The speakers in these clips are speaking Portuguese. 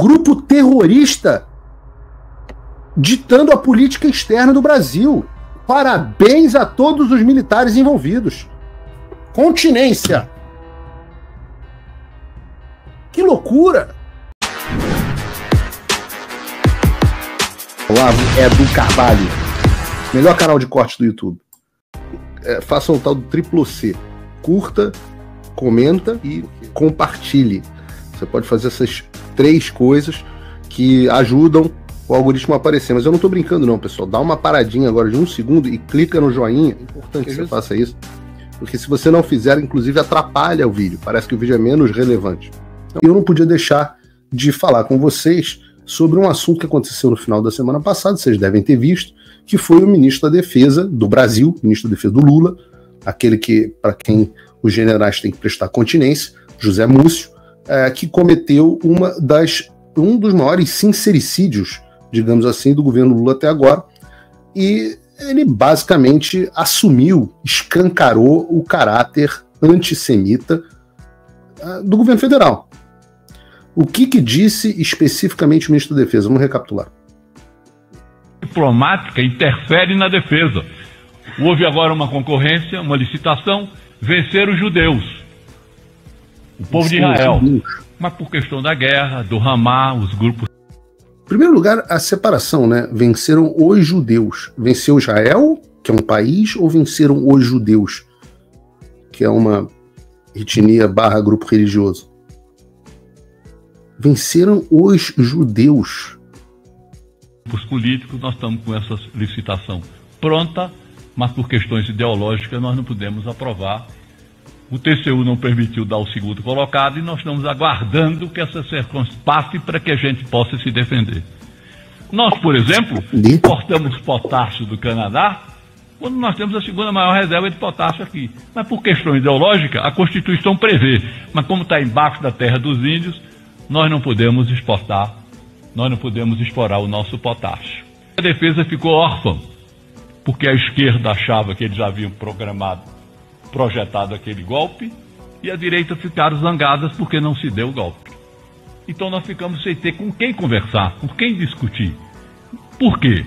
grupo terrorista ditando a política externa do Brasil. Parabéns a todos os militares envolvidos. Continência. Que loucura! Olá, Edu Carvalho. Melhor canal de corte do YouTube. Faça o tal do triplo C. Curta, comenta e compartilhe. Você pode fazer essas 3 coisas que ajudam o algoritmo a aparecer. Mas eu não tô brincando não, pessoal. Dá uma paradinha agora de 1 segundo e clica no joinha. É importante que você faça isso. Porque se você não fizer, inclusive atrapalha o vídeo. Parece que o vídeo é menos relevante. Eu não podia deixar de falar com vocês sobre um assunto que aconteceu no final da semana passada, vocês devem ter visto, que foi o ministro da Defesa do Brasil, ministro da Defesa do Lula, aquele que, para quem os generais têm que prestar continência, José Múcio, que cometeu um dos maiores sincericídios, digamos assim, do governo Lula até agora, e ele basicamente assumiu, escancarou o caráter antissemita do governo federal. O que disse especificamente o ministro da Defesa? Vamos recapitular. Diplomática interfere na defesa. Houve agora uma concorrência, uma licitação, vencer os judeus, o povo de Israel. Mas por questão da guerra, do Hamas, os grupos... Em primeiro lugar, a separação, né? Venceram os judeus. Venceu Israel, que é um país, ou venceram os judeus, que é uma etnia / grupo religioso? Venceram os judeus. Os políticos, nós estamos com essa licitação pronta, mas por questões ideológicas nós não podemos aprovar. O TCU não permitiu dar o segundo colocado e nós estamos aguardando que essa circunstância passe para que a gente possa se defender. Nós, por exemplo, importamos potássio do Canadá quando nós temos a segunda maior reserva de potássio aqui. Mas por questão ideológica, a Constituição prevê. Mas como está embaixo da terra dos índios, nós não podemos exportar, nós não podemos explorar o nosso potássio. A defesa ficou órfã, porque a esquerda achava que eles haviam projetado aquele golpe, e a direita ficaram zangadas porque não se deu o golpe. Então nós ficamos sem ter com quem conversar, com quem discutir. Por quê?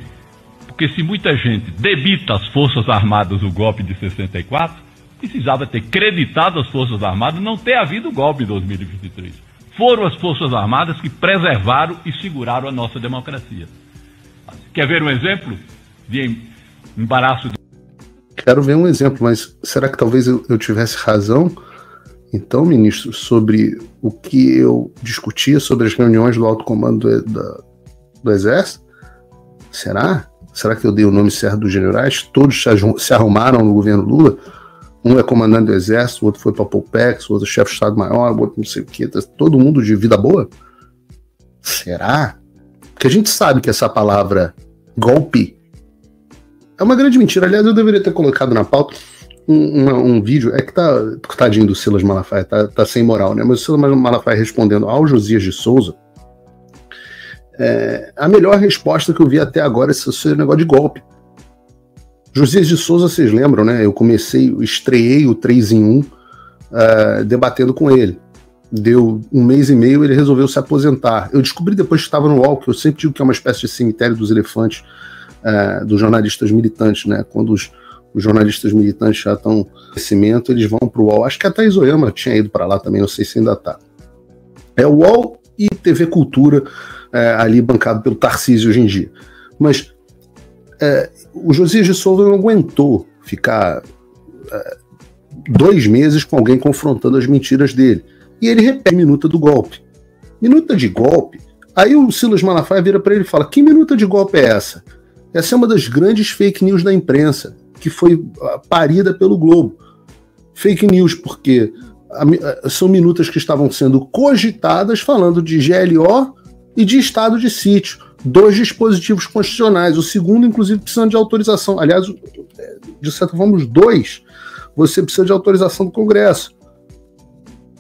Porque se muita gente debita às Forças Armadas o golpe de 64, precisava ter creditado as Forças Armadas não ter havido o golpe em 2023. Foram as Forças Armadas que preservaram e seguraram a nossa democracia. Quer ver um exemplo de embaraço? Quero ver um exemplo, mas será que talvez eu tivesse razão, então, ministro, sobre o que eu discutia sobre as reuniões do alto comando do Exército? Será? Será que eu dei o nome certo dos generais? Todos se arrumaram no governo Lula? Um é comandante do Exército, o outro foi para o Polpex, o outro chefe de Estado-Maior, o outro não sei o que, todo mundo de vida boa? Será? Porque a gente sabe que essa palavra golpe é uma grande mentira. Aliás, eu deveria ter colocado na pauta um vídeo, é que tadinho do Silas Malafaia, tá sem moral, né? Mas o Silas Malafaia respondendo ao Josias de Souza, a melhor resposta que eu vi até agora é esse negócio de golpe. Josias de Souza, vocês lembram, né? Eu estreiei o 3 em 1 debatendo com ele. Deu 1 mês e meio, ele resolveu se aposentar. Eu descobri depois que estava no UOL, que eu sempre digo que é uma espécie de cemitério dos elefantes, dos jornalistas militantes, né? Quando os jornalistas militantes já estão em crescimento, eles vão para o UOL. Acho que a Thaís Oyama tinha ido para lá também, não sei se ainda está. É o UOL e TV Cultura, ali bancado pelo Tarcísio hoje em dia. Mas o Josias de Souza não aguentou ficar 2 meses com alguém confrontando as mentiras dele. E ele repete a minuta do golpe. Minuta de golpe? Aí o Silas Malafaia vira para ele e fala: que minuta de golpe é essa? Essa é uma das grandes fake news da imprensa, que foi parida pelo Globo. Fake news porque são minutas que estavam sendo cogitadas falando de GLO e de estado de sítio. 2 dispositivos constitucionais, o segundo, inclusive, precisando de autorização. Aliás, de certa forma, os 2, você precisa de autorização do Congresso.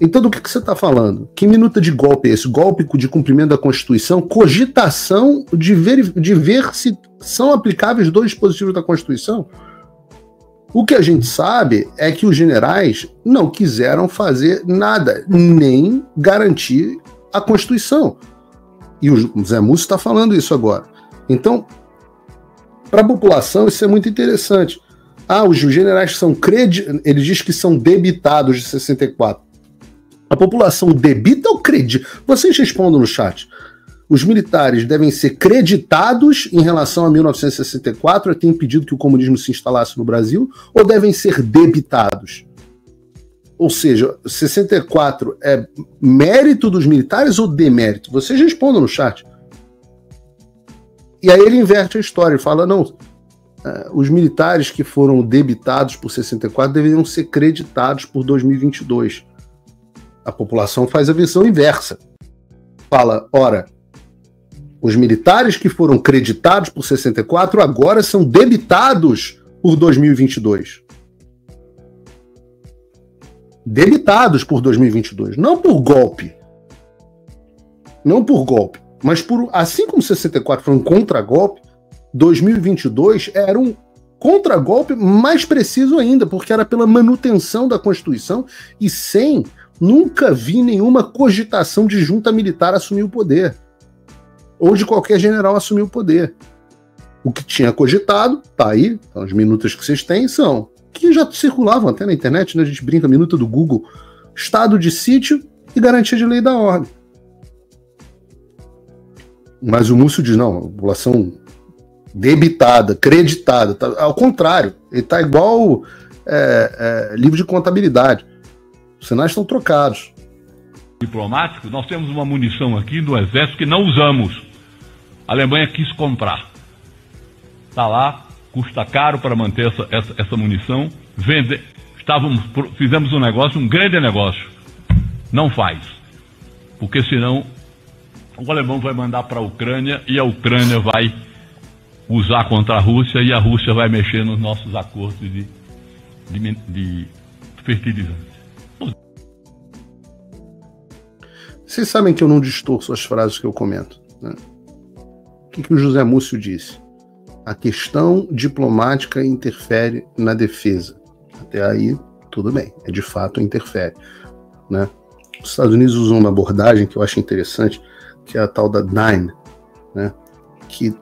Então, do que você está falando? Que minuta de golpe é esse? Golpe de cumprimento da Constituição? Cogitação de ver se são aplicáveis 2 dispositivos da Constituição? O que a gente sabe é que os generais não quiseram fazer nada, nem garantir a Constituição. E o Zé Múcio está falando isso agora. Então, para a população, isso é muito interessante. Os generais são ele diz que são debitados de 64. A população debita ou acredita? Vocês respondam no chat. Os militares devem ser creditados em relação a 1964, a ter impedido que o comunismo se instalasse no Brasil, ou devem ser debitados? Ou seja, 64 é mérito dos militares ou demérito? Vocês respondam no chat. E aí ele inverte a história e fala, não, os militares que foram debitados por 64 deveriam ser creditados por 2022. A população faz a versão inversa. Fala, ora, os militares que foram creditados por 64 agora são debitados por 2022. Debitados por 2022, não por golpe. Não por golpe, mas por, assim como 64 foi um contragolpe, 2022 era um contragolpe mais preciso ainda, porque era pela manutenção da Constituição e nunca vi nenhuma cogitação de junta militar assumir o poder. Ou de qualquer general assumir o poder. O que tinha cogitado, tá aí, então as minutas que vocês têm são, que já circulavam até na internet, né? A gente brinca, minuta do Google, estado de sítio e garantia de lei da ordem. Mas o Múcio diz, não, a população debitada, creditada, tá, ao contrário, ele tá igual livro de contabilidade. Os sinais estão trocados. Diplomático, nós temos uma munição aqui do Exército que não usamos. A Alemanha quis comprar. Está lá, custa caro para manter essa munição. Fizemos um negócio, um grande negócio. Não faz. Porque senão o alemão vai mandar para a Ucrânia e a Ucrânia vai usar contra a Rússia e a Rússia vai mexer nos nossos acordos de fertilizantes. Vocês sabem que eu não distorço as frases que eu comento, né? O que o José Múcio disse? A questão diplomática interfere na defesa. Até aí, tudo bem. De fato, interfere, né? Os Estados Unidos usam uma abordagem que eu acho interessante, que é a tal da DIME, né? Que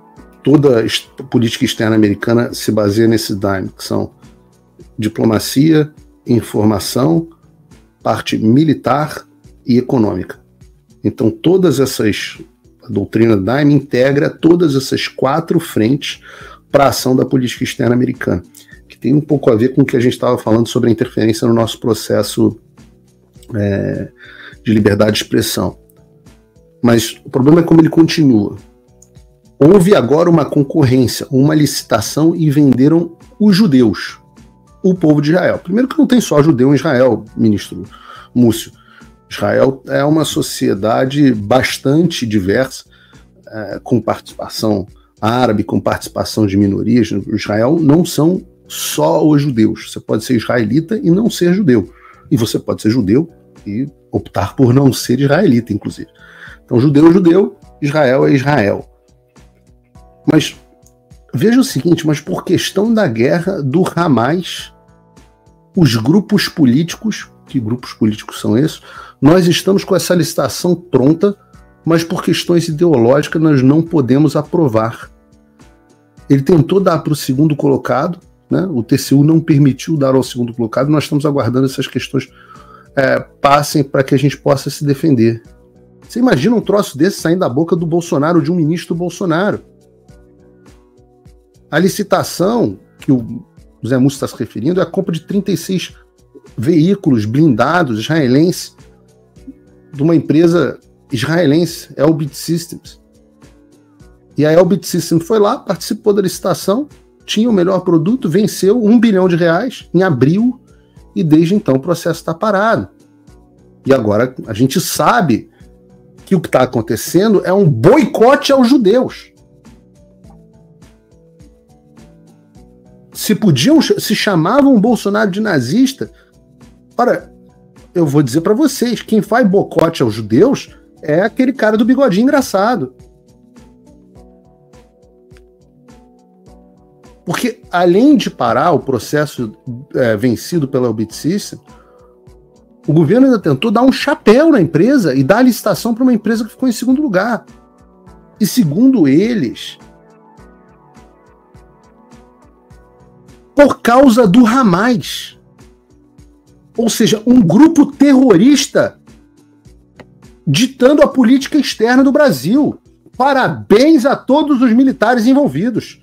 toda a política externa americana se baseia nesse DIME, que são diplomacia, informação, parte militar e econômica. Então, a doutrina DIME integra todas essas 4 frentes para a ação da política externa americana, que tem um pouco a ver com o que a gente estava falando sobre a interferência no nosso processo de liberdade de expressão. Mas o problema é como ele continua. Houve agora uma concorrência, uma licitação e venderam os judeus, o povo de Israel. Primeiro que não tem só judeu em Israel, ministro Múcio. Israel é uma sociedade bastante diversa, com participação árabe, com participação de minorias. Israel não são só os judeus. Você pode ser israelita e não ser judeu. E você pode ser judeu e optar por não ser israelita, inclusive. Então, judeu é judeu, Israel é Israel. Mas veja o seguinte, mas por questão da guerra do Hamas, os grupos políticos, que grupos políticos são esses? Nós estamos com essa licitação pronta, mas por questões ideológicas nós não podemos aprovar. Ele tentou dar para o segundo colocado, né? O TCU não permitiu dar ao segundo colocado, nós estamos aguardando essas questões passem para que a gente possa se defender. Você imagina um troço desse saindo da boca do Bolsonaro, de um ministro Bolsonaro? A licitação que o Zé Múcio está se referindo é a compra de 36 veículos blindados israelenses de uma empresa israelense, Elbit Systems. E a Elbit Systems foi lá, participou da licitação, tinha o melhor produto, venceu R$1 bilhão em abril, e desde então o processo está parado. E agora a gente sabe que o que está acontecendo é um boicote aos judeus. Se chamavam o Bolsonaro de nazista, ora, eu vou dizer para vocês, quem faz boicote aos judeus é aquele cara do bigodinho engraçado. Porque, além de parar o processo vencido pela Elbit Systems, o governo ainda tentou dar um chapéu na empresa e dar a licitação para uma empresa que ficou em segundo lugar. E segundo eles, por causa do Hamas. Ou seja, um grupo terrorista ditando a política externa do Brasil. Parabéns a todos os militares envolvidos.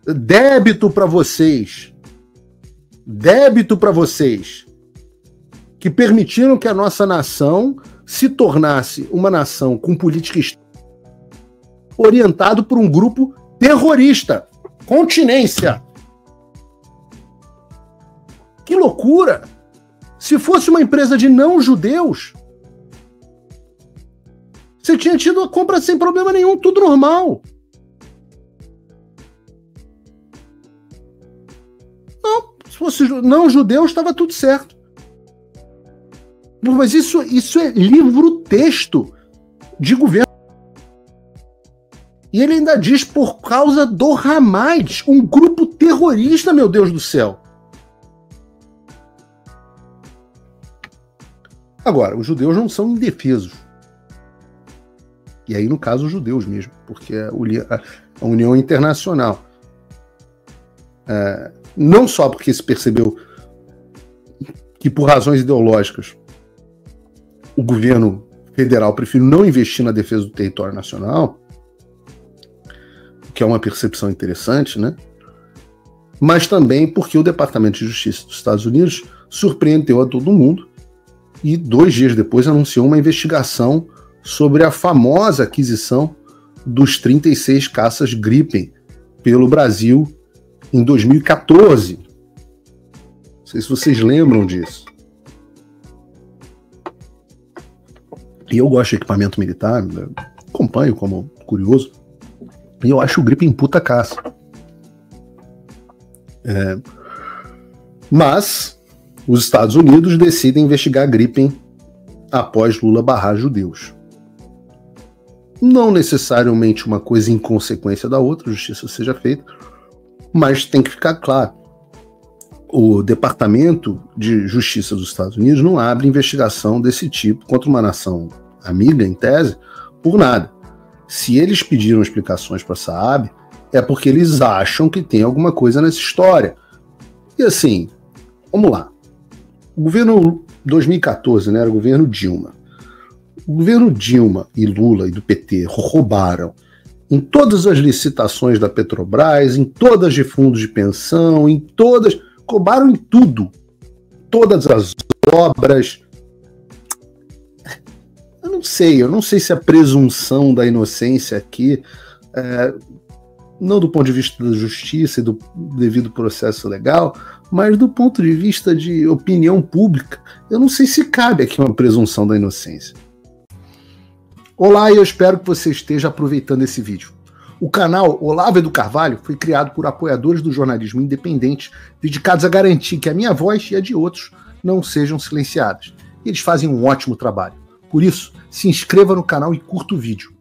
Débito para vocês. Débito para vocês que permitiram que a nossa nação se tornasse uma nação com política externa orientado por um grupo terrorista. Continência. Que loucura! Se fosse uma empresa de não-judeus, você tinha tido a compra sem problema nenhum, tudo normal. Não, se fosse não-judeu, estava tudo certo. Mas isso é livro-texto de governo. E ele ainda diz por causa do Hamas, um grupo terrorista, meu Deus do céu. Agora, os judeus não são indefesos. E aí, no caso, os judeus mesmo, porque a União Internacional, não só porque se percebeu que, por razões ideológicas, o governo federal prefere não investir na defesa do território nacional, que é uma percepção interessante, né? Mas também porque o Departamento de Justiça dos Estados Unidos surpreendeu a todo mundo e 2 dias depois anunciou uma investigação sobre a famosa aquisição dos 36 caças Gripen pelo Brasil em 2014. Não sei se vocês lembram disso. E eu gosto de equipamento militar, acompanho como curioso, e eu acho o Gripen puta caça. Mas os Estados Unidos decidem investigar Gripen após Lula barrar judeus. Não necessariamente uma coisa em consequência da outra, a justiça seja feita, mas tem que ficar claro. O Departamento de Justiça dos Estados Unidos não abre investigação desse tipo contra uma nação amiga, em tese, por nada. Se eles pediram explicações para a Saab, é porque eles acham que tem alguma coisa nessa história. E assim, vamos lá. O governo 2014, né, era o governo Dilma. O governo Dilma e Lula e do PT roubaram em todas as licitações da Petrobras, em todas de fundos de pensão, em todas... Roubaram em tudo. Todas as obras. Eu não sei se a presunção da inocência aqui, não do ponto de vista da justiça e do devido processo legal, mas do ponto de vista de opinião pública, eu não sei se cabe aqui uma presunção da inocência. Olá, e eu espero que você esteja aproveitando esse vídeo. O canal Olavo do Carvalho foi criado por apoiadores do jornalismo independente, dedicados a garantir que a minha voz e a de outros não sejam silenciadas. Eles fazem um ótimo trabalho. Por isso, se inscreva no canal e curta o vídeo.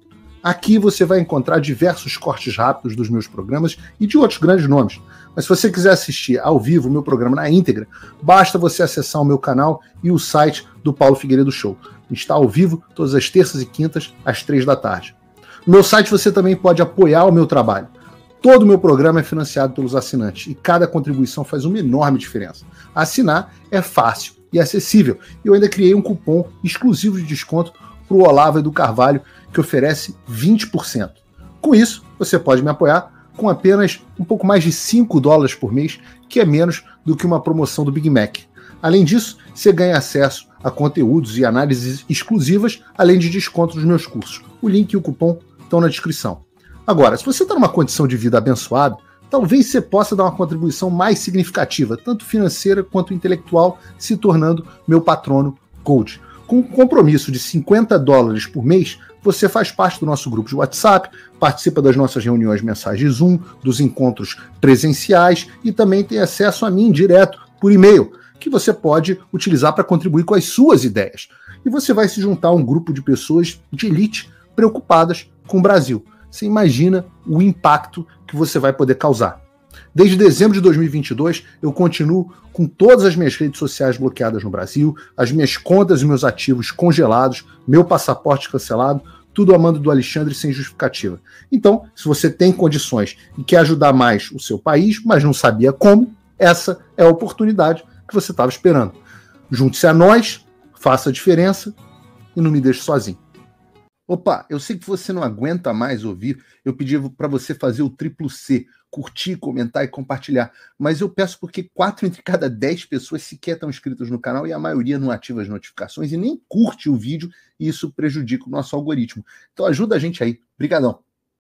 Aqui você vai encontrar diversos cortes rápidos dos meus programas e de outros grandes nomes. Mas se você quiser assistir ao vivo o meu programa na íntegra, basta você acessar o meu canal e o site do Paulo Figueiredo Show. Está ao vivo todas as terças e quintas, às 3 da tarde. No meu site você também pode apoiar o meu trabalho. Todo o meu programa é financiado pelos assinantes e cada contribuição faz uma enorme diferença. Assinar é fácil e acessível. Eu ainda criei um cupom exclusivo de desconto para o Olavo do Carvalho que oferece 20%. Com isso, você pode me apoiar com apenas um pouco mais de $5 por mês, que é menos do que uma promoção do Big Mac. Além disso, você ganha acesso a conteúdos e análises exclusivas, além de desconto nos meus cursos. O link e o cupom estão na descrição. Agora, se você está numa condição de vida abençoada, talvez você possa dar uma contribuição mais significativa, tanto financeira quanto intelectual, se tornando meu patrono Gold. Com um compromisso de $50 por mês, você faz parte do nosso grupo de WhatsApp, participa das nossas reuniões mensais de Zoom, dos encontros presenciais e também tem acesso a mim direto por e-mail, que você pode utilizar para contribuir com as suas ideias. E você vai se juntar a um grupo de pessoas de elite preocupadas com o Brasil. Você imagina o impacto que você vai poder causar. Desde dezembro de 2022, eu continuo com todas as minhas redes sociais bloqueadas no Brasil, as minhas contas e meus ativos congelados, meu passaporte cancelado, tudo a mando do Alexandre sem justificativa. Então, se você tem condições e quer ajudar mais o seu país, mas não sabia como, essa é a oportunidade que você estava esperando. Junte-se a nós, faça a diferença e não me deixe sozinho. Opa, eu sei que você não aguenta mais ouvir, eu pedi para você fazer o triplo C, curtir, comentar e compartilhar, mas eu peço porque 4 entre cada 10 pessoas sequer estão inscritas no canal e a maioria não ativa as notificações e nem curte o vídeo e isso prejudica o nosso algoritmo. Então ajuda a gente aí. Obrigadão.